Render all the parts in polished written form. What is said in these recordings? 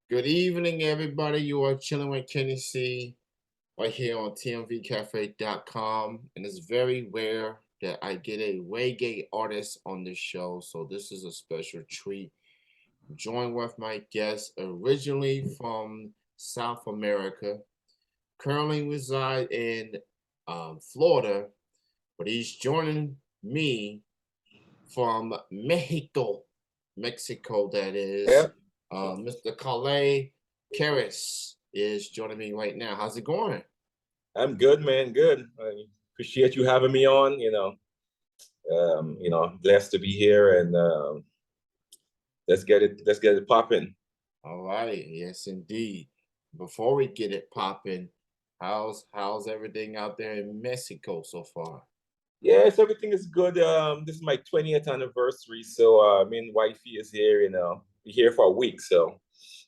Good evening, everybody. You are chilling with Kenny C right here on tmvcafe.com. And it's very rare that I get a reggae artist on this show. So this is a special treat. Join with my guest originally from South America, currently reside in Florida, but he's joining me from Mexico, that is. Yeah, Mr. Collé Kharis is joining me right now. How's it going? I'm good, man. Good. I appreciate you having me on. Blessed to be here, and let's get it popping. All right, yes, indeed. Before we get it popping, how's everything out there in Mexico so far? Yes, everything is good. This is my 20th anniversary, so me and wifey is here. We're here for a week, so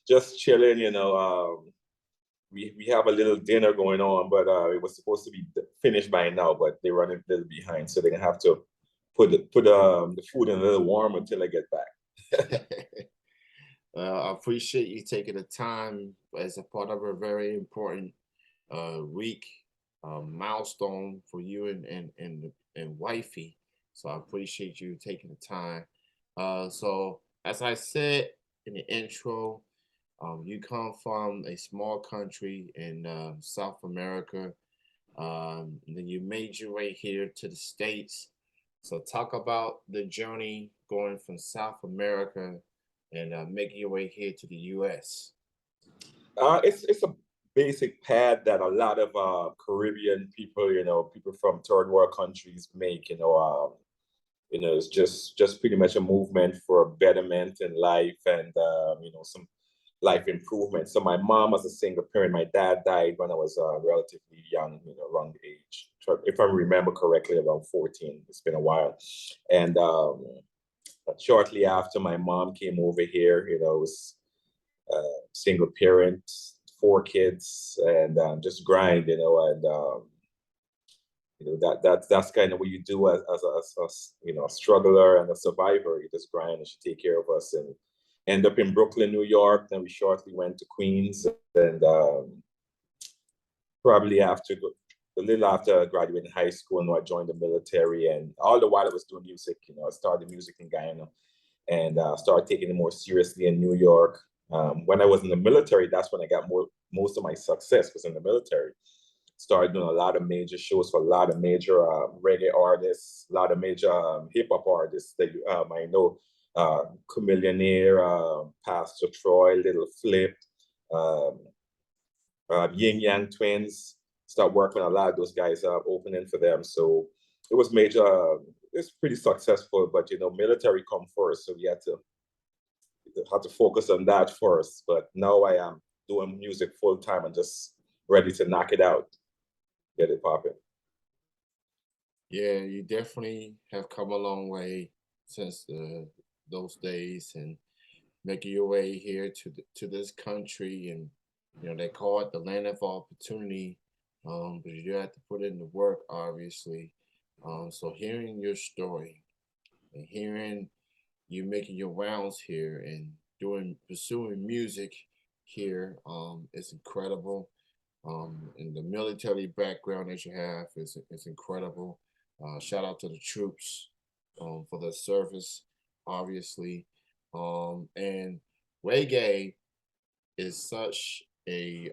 just chilling. We have a little dinner going on, but it was supposed to be finished by now, but they're running a little behind, so they're gonna have to put the food in a little warm until I get back. I appreciate you taking the time as a part of a very important week milestone for you and wifey. So I appreciate you taking the time. So as I said in the intro, you come from a small country in South America. Then you made your way here to the States. So talk about the journey going from South America and making your way here to the U.S. It's a basic path that a lot of Caribbean people, people from third world countries make. It's just pretty much a movement for betterment in life and some life improvement. So my mom was a single parent. My dad died when I was relatively young, around the age, if I remember correctly, around 14. It's been a while, and shortly after my mom came over here, it was single parent, 4 kids, and just grind, and that's kind of what you do as a struggler and a survivor. You just grind and she take care of us and end up in Brooklyn, New York. Then we shortly went to Queens, and probably a little after graduating high school, I joined the military, and all the while I was doing music. I started music in Guyana and started taking it more seriously in New York. When I was in the military, that's when I got most of my success was in the military. Started doing a lot of major shows for a lot of major reggae artists, a lot of major hip hop artists that I know, Chameleonaire, Pastor Troy, Little Flip, um, Yin Yang Twins. Start working with a lot of those guys, opening for them. So it was major. It's pretty successful, but military come first, so we had to focus on that first. But now I am doing music full time and just ready to knock it out, get it popping. Yeah, you definitely have come a long way since those days and making your way here to this country. And they call it the land of opportunity, but you have to put in the work, obviously. So hearing your story and hearing you making your rounds here and doing pursuing music here is incredible. And the military background that you have is incredible. Shout out to the troops for their service, obviously. And reggae is such a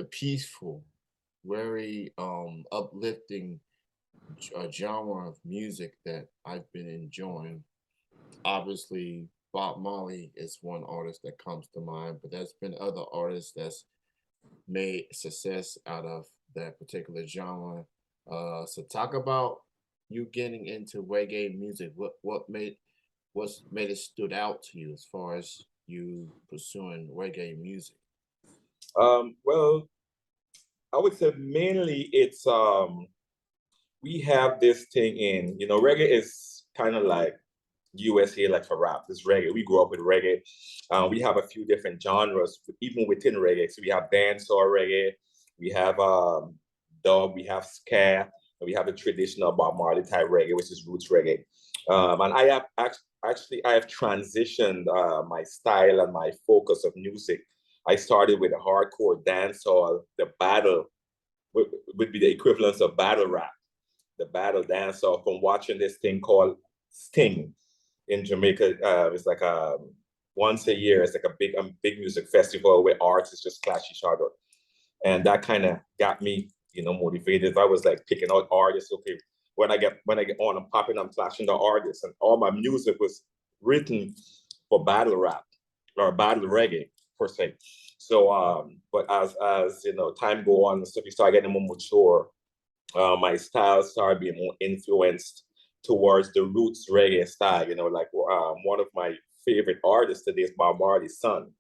peaceful, very uplifting genre of music that I've been enjoying. Obviously, Bob Marley is one artist that comes to mind, but there's been other artists that's made success out of that particular genre. So talk about you getting into reggae music. What's made it stood out to you as far as you pursuing reggae music? Well, I would say mainly it's we have this thing reggae is kind of like USA, like for rap. It's reggae. We grew up with reggae. We have a few different genres, even within reggae. So we have dancehall reggae, we have dub, we have ska, and we have the traditional Bob Marley type reggae, which is roots reggae. And I have actually I have transitioned my style and my focus of music. I started with a hardcore dancehall. The battle would be the equivalence of battle rap, the battle dancehall, from watching this thing called Sting in Jamaica. It's like once a year. It's like a big music festival where artists just clash each other, and that kind of got me, motivated. I was like picking out artists. Okay, when I get on, I'm popping, I'm flashing the artists, and all my music was written for battle rap or battle reggae per se. So, but as time go on and stuff, you start getting more mature. My style started being more influenced towards the roots reggae style. Like one of my favorite artists today is Bob Marley's son,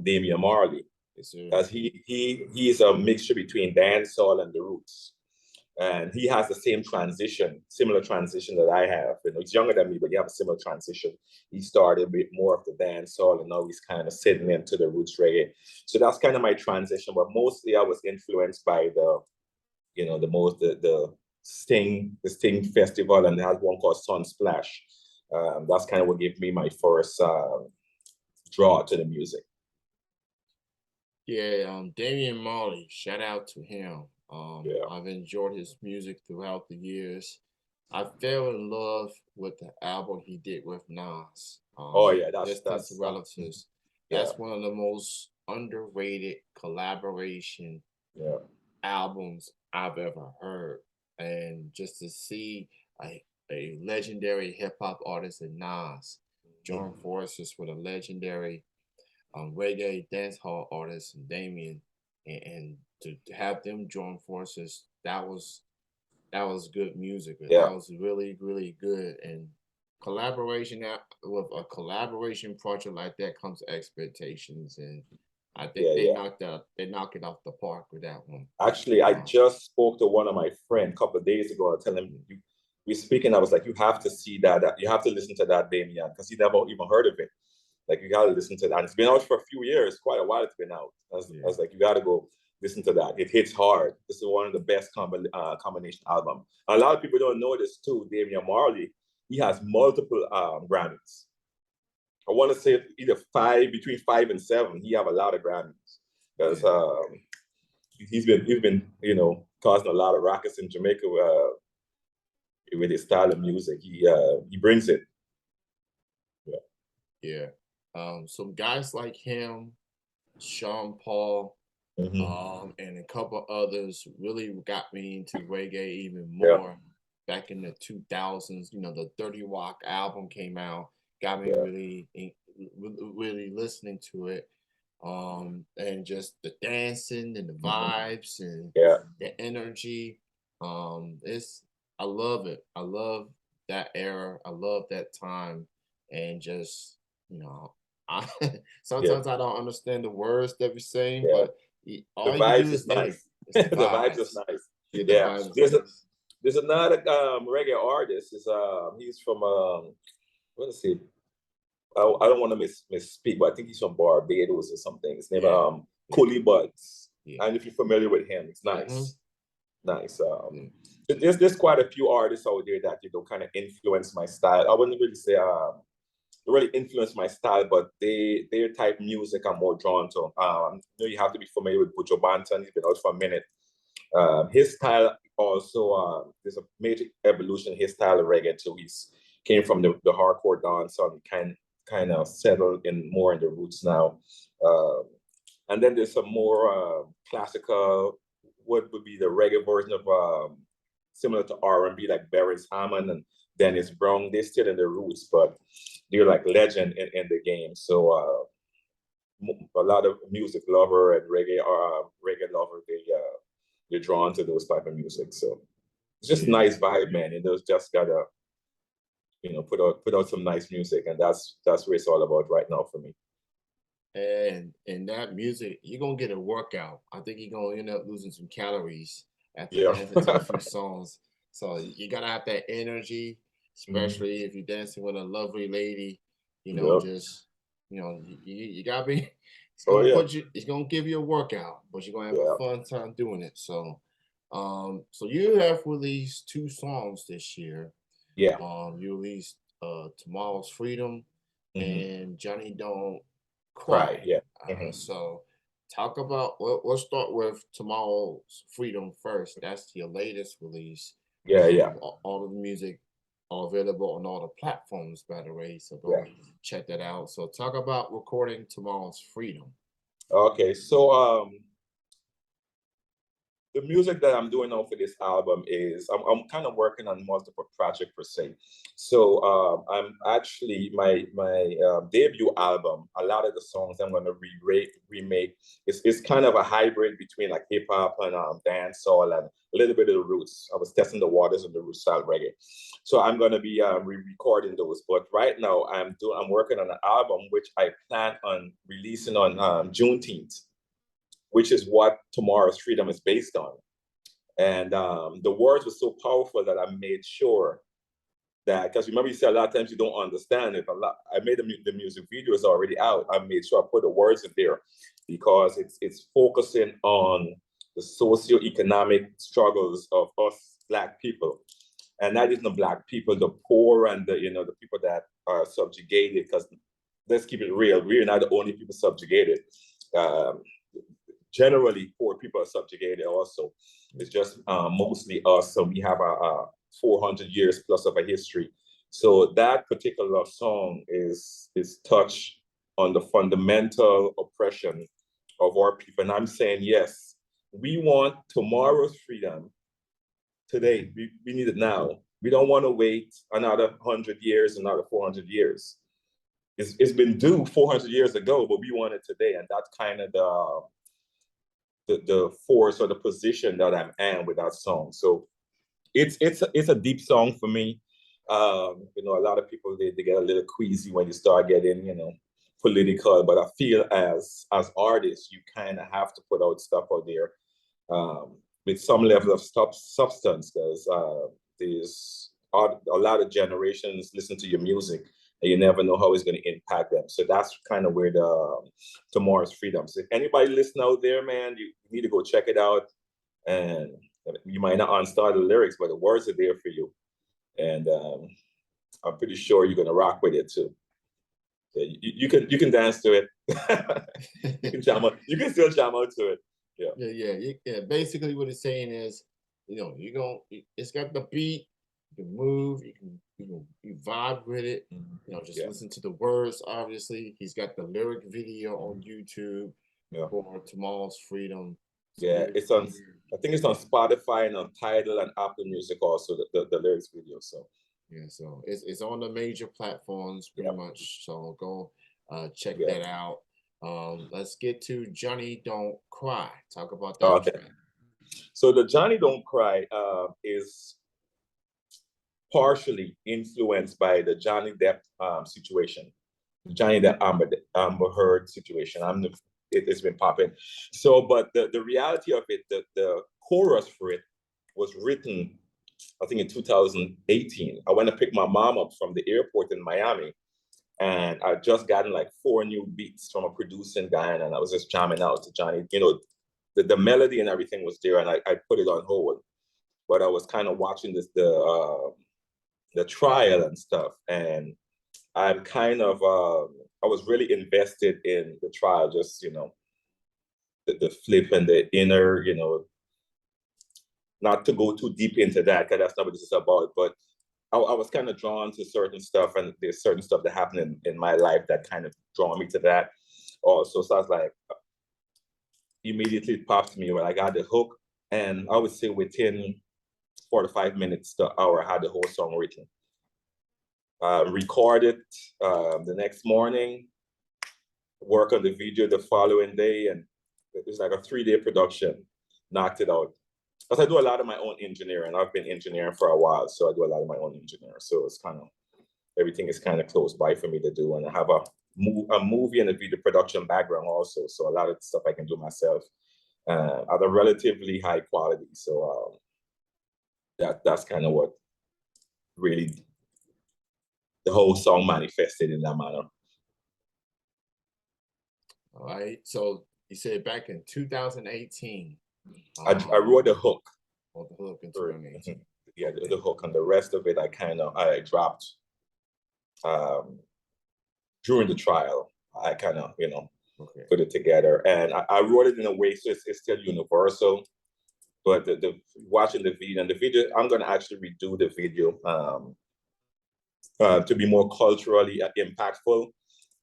Damian Marley, Yes, sir. because he's a mixture between dancehall and the roots, and he has the similar transition that I have. He's younger than me, but he have a similar transition. He started with more of the dancehall, and now he's kind of sitting into the roots reggae. So that's kind of my transition. But mostly, I was influenced by the Sting festival, and they had one called Sunsplash. That's kind of what gave me my first draw to the music. Yeah, Damian Marley, shout out to him. Yeah. I've enjoyed his music throughout the years. I fell in love with the album he did with Nas, Oh yeah, Distant Relatives. yeah, That's one of the most underrated collaboration yeah. albums I've ever heard. And just to see a legendary hip hop artist in Nas join forces with a legendary reggae dancehall artist and Damien, and to have them join forces, that was good music. Yeah. That was really really good. And with a collaboration project like that comes expectations, and I think Yeah, yeah. they knocked it off the park with that one. Actually, I Um, just spoke to one of my friends a couple of days ago. I tell him we speaking. I was like, you have to see that. You have to listen to that, Damien, because he never even heard of it. Like you gotta listen to that. And it's been out for a few years, quite a while. It's been out. I yeah, was like, you gotta go listen to that. It hits hard. This is one of the best combination album. A lot of people don't know this too. Damian Marley, he has multiple Grammys. I want to say either between 5 and 7. He have a lot of Grammys because yeah, he's been causing a lot of rockets in Jamaica with his style of music. He brings it. Yeah. yeah. Some guys like him, Sean Paul, Mm-hmm. and a couple others really got me into reggae even Yeah. more back in the 2000s. The 30 Rock album came out, got me Yeah. really listening to it. And just the dancing and the Mm-hmm. vibes and Yeah. the energy. It's I love it. I love that era. I love that time, and just you know, I Yeah. sometimes I don't understand the words that we're saying, Yeah. but The all you can do vibes is is think. nice. It's the The vibes is vibes. nice. Yeah, the Yeah. vibes is There's a nice. there's another reggae artist. He's from what is he? I don't want to misspeak, but I think he's from Barbados or something. His name Yeah, yeah, Collé Buds. yeah. And if you're familiar with him, it's Mm-hmm. nice. Nice. Yeah, There's quite a few artists out there that kind of influence my style. I wouldn't really say they really influence my style, but their type of music I'm more drawn to. You have to be familiar with Buju Banton. He's been out for a minute. His style also, there's a major evolution in his style of reggae too. He's came from the hardcore dance and kind of settled in more in the roots now. Um, and then there's some more classical, what would be the reggae version of similar to R&B, like Beres Hammond and Dennis Brown. They're still in the roots, but they're like legend in the game. So a lot of music lover and reggae lover, they're drawn to those type of music. So it's just yeah. nice vibe, man. And those just gotta put out some nice music, and that's what it's all about right now for me. And that music, you're gonna get a workout. I think you're gonna end up losing some calories after Yeah. dancing to a few songs. So you gotta have that energy, Mhm. especially if you're dancing with a lovely lady. Yep. Just you gotta be. Oh yeah. It's gonna give you a workout, but you're gonna have a Yeah. fun time doing it. So, so you have released 2 songs this year. Yeah. You released Tomorrow's Freedom Hmm. and Johnny Don't Cry. Cry. Yeah. Hmm. So talk about, we'll start with Tomorrow's Freedom first. That's your latest release. Yeah. Yeah. All of the music are available on all the platforms, by the way. So Yeah. go check that out. So talk about recording Tomorrow's Freedom. Okay. So the music that I'm doing now for this album is I'm kind of working on multiple projects per se. So I'm actually my debut album. A lot of the songs I'm going to remake. It's kind of a hybrid between like hip hop and dancehall and a little bit of the roots. I was testing the waters of the root style reggae. So I'm going to be re-recording those. But right now I'm working on an album which I plan on releasing on Juneteenth, which is what Tomorrow's Freedom is based on. And the words were so powerful that I made sure that, because remember you said a lot of times you don't understand it. A lot, I made the music video is already out. I made sure I put the words in there because it's focusing on the socioeconomic struggles of us Black people, and not even the Black people, the poor and the people that are subjugated. Because let's keep it real, we're not the only people subjugated. Um, Generally poor people are subjugated also. It's just mostly us. So we have a 400 years plus of a history. So that particular song is touch on the fundamental oppression of our people. And I'm saying, yes, we want tomorrow's freedom today. We need it now. We don't want to wait another 100 years, another 400 years. It's been due 400 years ago, but we want it today. And that's kind of the force or the position that I'm in with that song. So it's a deep song for me. A lot of people they get a little queasy when you start getting political, but I feel as artists you kind of have to put out stuff out there with some level of substance because there's a lot of generations listen to your music and you never know how it's going to impact them. So that's kind of where the Tomorrow's Freedom. So if anybody listen out there, man, you need to go check it out. And you might not understand the lyrics, but the words are there for you. And I'm pretty sure you're going to rock with it too. So you can dance to it. You can jam out. You can still jam out to it. Yeah. Yeah. Basically, what it's saying is, it's got the beat. You can move. You vibe with it. Just Yeah. listen to the words. Obviously, he's got the lyric video on YouTube Yeah. for Tomorrow's Freedom. Yeah, it's on. I think it's on Spotify and on Tidal and Apple Music also the lyrics video. So yeah, so it's on the major platforms pretty yeah, much. So go check yeah. that out. Let's get to Johnny Don't Cry. Talk about that Okay. track. So the Johnny Don't Cry is partially influenced by the Johnny Depp situation, the Johnny Depp Amber Heard situation. It's been popping. So, but the reality of it, the chorus for it was written, I think, in 2018. I went to pick my mom up from the airport in Miami, and I just gotten like 4 new beats from a producing guy, and I was just jamming out to Johnny. The melody and everything was there, and I put it on hold. But I was kind of watching the trial and stuff, and I'm kind of I was really invested in the trial, just the flip and the inner, not to go too deep into that because that's not what this is about, but I was kind of drawn to certain stuff, and there's certain stuff that happened in my life that kind of draw me to that also. So I was like, immediately it popped to me when I got the hook, and I would say within 45 minutes to hour, I had the whole song written. Recorded the next morning, work on the video the following day, and it was like a 3-day production. Knocked it out. Because I do a lot of my own engineering. I've been engineering for a while, so I do a lot of my own engineering. So it's kind of everything is kind of close by for me to do, and I have a movie and a video production background also. So a lot of stuff I can do myself at a relatively high quality. So that's kind of what really the whole song manifested in that manner. All right. So you said back in 2018. I wrote the hook. The hook in 2018. yeah, the hook, and the rest of it I dropped during the trial. I kind of, Okay. put it together, and I wrote it in a way so it's still universal. But the watching the video, and the video, I'm gonna actually redo the video to be more culturally impactful.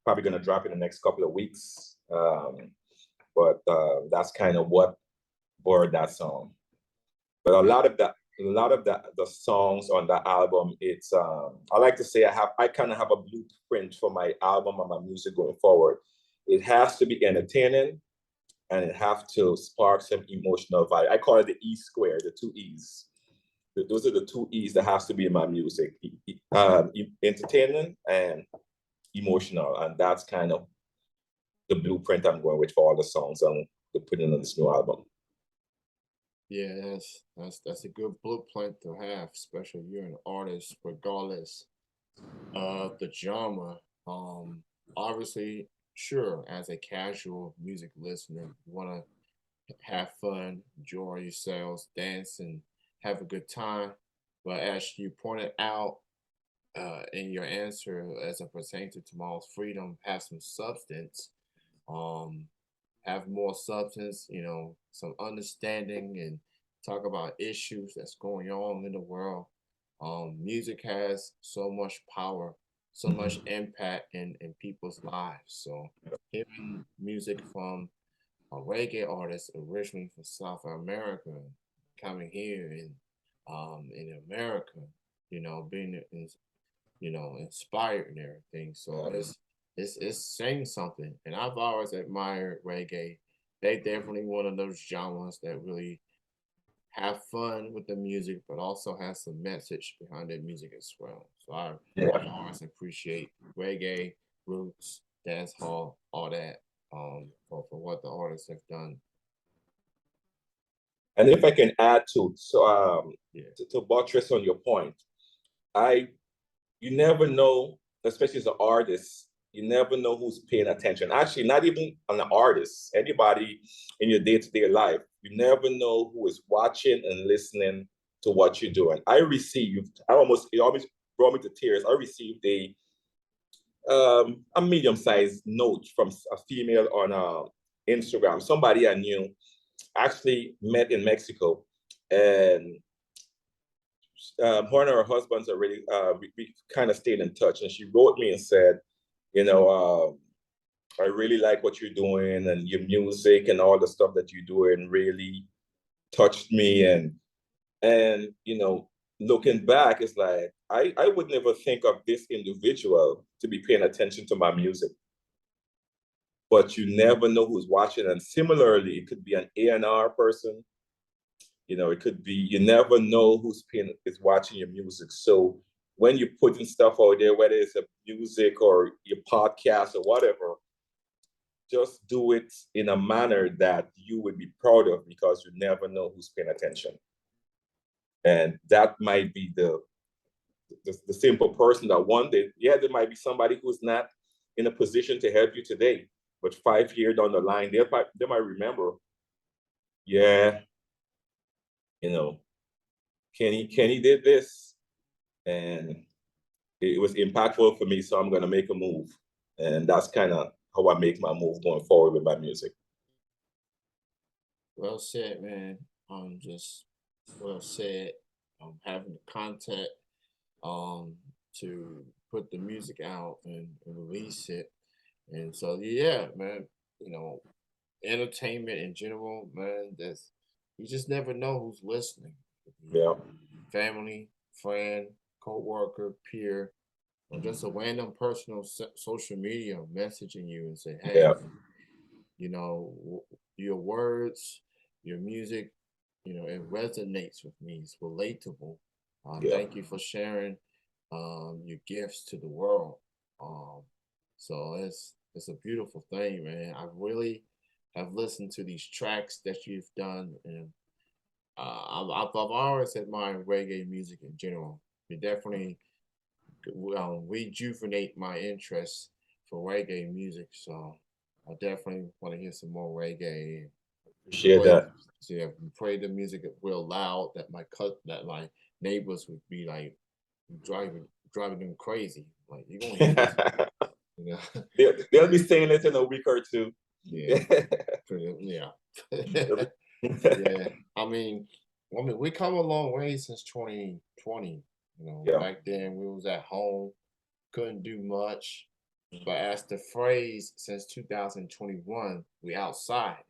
Probably gonna drop in the next couple of weeks. But that's kind of what borrowed that song. But a lot of the songs on that album, it's I like to say I kind of have a blueprint for my album and my music going forward. It has to be entertaining, and it have to spark some emotional vibe. I call it the E square, the two E's. Those are the two E's that has to be in my music: entertainment and emotional, and that's kind of the blueprint I'm going with for all the songs I'm putting on this new album. Yeah, that's a good blueprint to have, especially you're an artist, regardless of the genre. Um, Obviously, sure, as a casual music listener, you want to have fun, enjoy yourselves, dance, and have a good time. But as you pointed out in your answer, as it pertains to tomorrow's freedom, have some substance. Um, have more substance, some understanding, and talk about issues that's going on in the world. Music has so much power, so much Mhm. impact in people's lives. So hearing music from a reggae artist originally from South America coming here in America, being inspired and everything. So it's saying something. And I've always admired reggae. They definitely one of those genres that really have fun with the music, but also has some message behind their music as well. So I've Yeah. always appreciate reggae, roots, dance hall, all that, for what the artists have done. And if I can add to Yeah. to buttress on your point, I you never know, especially as an artist, you never know who's paying attention. Actually, not even an artist, anybody in your day-to-day life, you never know who is watching and listening to what you're doing. It almost brought me to tears. I received a medium-sized note from a female on Instagram, somebody I knew, actually met in Mexico, and her and her husbands are really we kind of stayed in touch, and she wrote me and said, you know, I really like what you're doing, and your music and all the stuff that you're doing really touched me, and looking back, it's like I would never think of this individual to be paying attention to my music, but you never know who's watching. And similarly, it could be an A&R person. It could be, you never know is watching your music. So when you're putting stuff out there, whether it's a music or your podcast or whatever, just do it in a manner that you would be proud of, because you never know who's paying attention. And that might be the simple person that one day, yeah, there might be somebody who's not in a position to help you today, but 5 years down the line, they might remember, yeah, you know, Kenny did this, and it was impactful for me, so I'm gonna make a move. And that's kind of how I make my move going forward with my music. Well said, man. Just well said. Having the contact um to put the music out and release it. And so yeah, man, you know, entertainment in general, man, that's you just never know who's listening. Yeah, Family, friend, co-worker, peer, or just a random personal social media messaging you and say, yeah, hey, your words, your music, it resonates with me. It's relatable. yeah. Thank you for sharing your gifts to the world. Um, so it's a beautiful thing, man. I really have listened to these tracks that you've done, and I've always admired reggae music in general. It definitely rejuvenate my interest for reggae music. So I definitely want to hear some more reggae. Appreciate Pray, that. so yeah, pray the music real loud that my neighbors would be like driving them crazy. Like, you're gonna hear this, you know. They'll be saying it in a week or two. Yeah, yeah. Yeah. I mean, we come a long way since 2020. Yeah, Back then we was at home, couldn't do much. But as the phrase, since 2021, we outside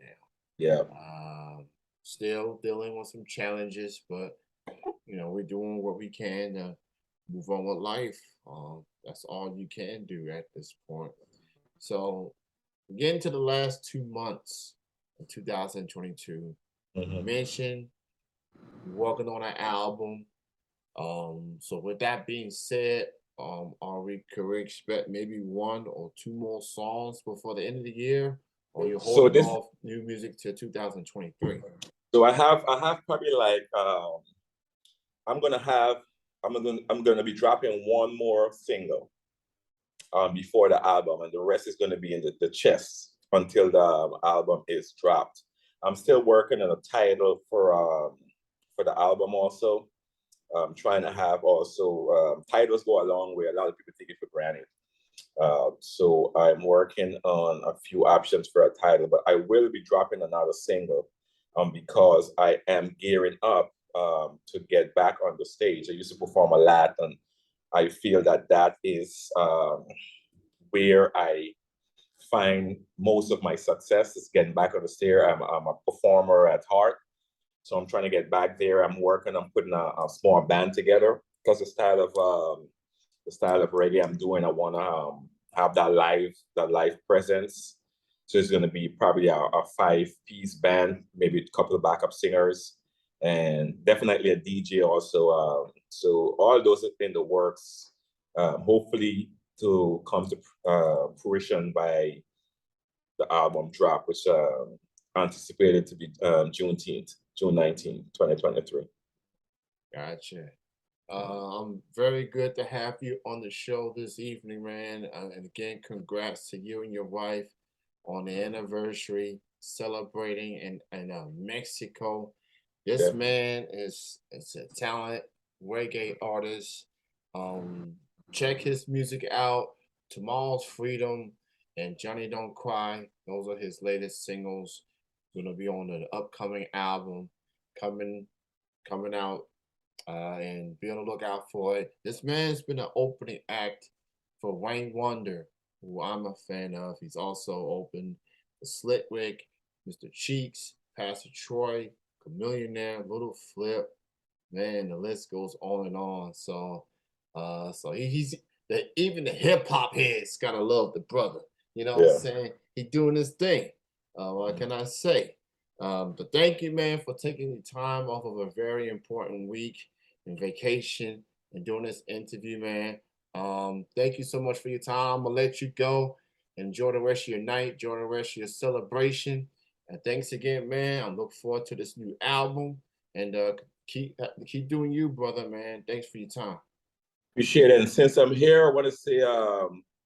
yeah. now. Still dealing with some challenges, but we're doing what we can to move on with life. That's all you can do at this point. So, getting to the last 2 months of 2022, you Mhm. mentioned you're working on an album. So with that being said, could we expect maybe one or two more songs before the end of the year? Or you're So holding this, off new music to 2023? so I have probably like I'm gonna have I'm gonna be dropping one more single before the album, and the rest is gonna be in the chest until the album is dropped. I'm still working on a title for the album also. Trying to have also titles go a long way. A lot of people take it for granted. So I'm working on a few options for a title, but I will be dropping another single because I am gearing up to get back on the stage. I used to perform a lot, and I feel that that is where I find most of my success is getting back on the stage. I'm a performer at heart, so I'm trying to get back there. I'm working on putting a small band together because the style of reggae I'm doing, I want to have that live presence. So it's going to be probably a 5-piece band, maybe a couple of backup singers, and definitely a DJ also. So all those are in the works. Hopefully to come to fruition by the album drop, which anticipated to be June 19th, 2023. Gotcha. I'm very good to have you on the show this evening, man. And again, congrats to you and your wife on the anniversary celebrating in Mexico. This Yeah, man is a talent reggae artist. Um, Check his music out. Tomorrow's Freedom and Johnny Don't Cry. Those are his latest singles. Gonna be on the upcoming album coming coming out, and be on the lookout for it. This man's been an opening act for Wayne Wonder, who I'm a fan of. He's also opened for Slitwick, Mr. Cheeks, Pastor Troy, Chameleonaire, Little Flip. Man, the list goes on and on. So he's even the hip hop heads gotta love the brother. You know what I'm yeah. saying? He doing his thing. What can I say? But thank you, man, for taking the time off of a very important week and vacation and doing this interview, man. Thank you so much for your time. I'm gonna let you go. Enjoy the rest of your night. Enjoy the rest of your celebration. And thanks again, man. I look forward to this new album. And keep doing you, brother, man. Thanks for your time. Appreciate it. And since I'm here, I want to say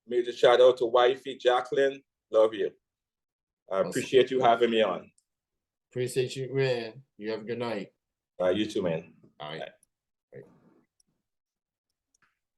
major shout out to wifey Jacqueline. Love you. I Awesome. appreciate you having me on. Appreciate you, man. You have a good night. You too, man. All right. Bye.